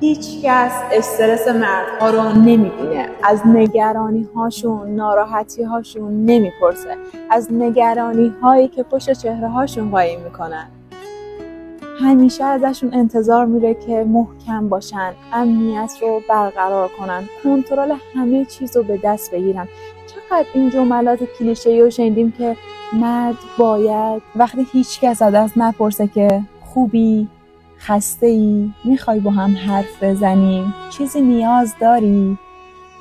هیچ کس استرس مردها رو نمیبینه، از نگرانی هاشون، ناراحتی هاشون نمیپرسه، از نگرانی هایی که پشت چهره هاشون قایم میکنن. همیشه ازشون انتظار میره که محکم باشن، امنیت رو برقرار کنن، کنترل همه چیز رو به دست بگیرن. چقدر این جملات کلیشه‌ای رو شنیدیم که مرد باید وقتی هیچ کس ازت نپرسه که خوبی، خسته‌ای، میخوای با هم حرف بزنیم، چیزی نیاز داری،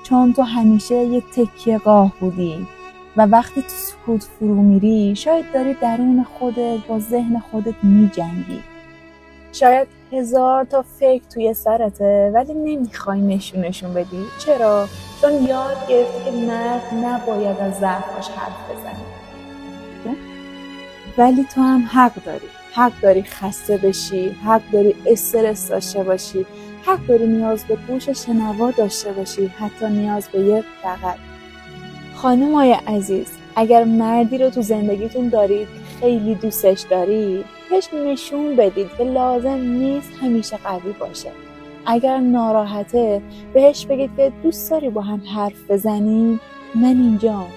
چون تو همیشه یه تکیه گاه بودی و وقتی تو سکوت فرو میری شاید داری درون خودت با ذهن خودت میجنگی. شاید 1000 تا فکر توی سرته ولی نمیخوای نشونشون بدی. چرا؟ چون یاد گرفتی که مرد نباید از ضعفاش حرف بزنی. ولی تو هم حق داری خسته بشی، حق داری استرس داشته باشی، حق داری نیاز به گوش شنوا داشته باشی، حتی نیاز به یه بغل. خانمای عزیز، اگر مردی رو تو زندگیتون دارید که خیلی دوستش دارید، بهش نشون بدید که لازم نیست همیشه قوی باشه. اگر ناراحته بهش بگید که دوست داری با هم حرف بزنیم، من اینجام.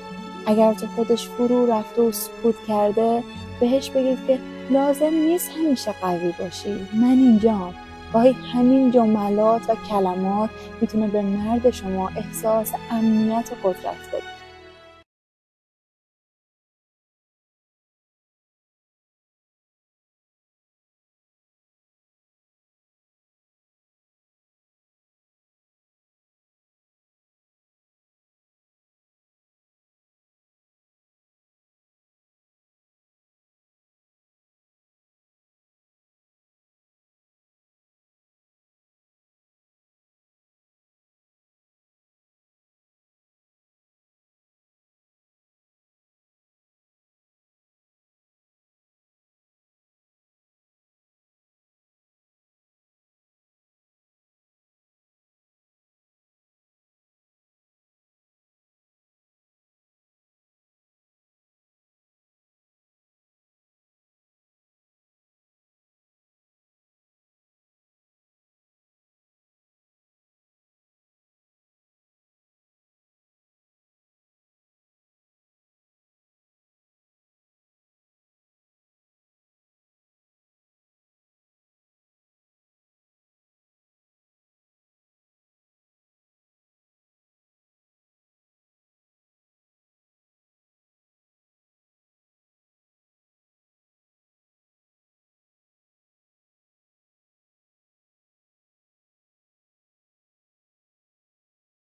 اگر تو خودش فرو رفته و سکوت کرده بهش بگید که لازم نیست همیشه قوی باشی، من اینجام. گاهی همین جملات و کلمات میتونه به مرد شما احساس امنیت و قدرت بده.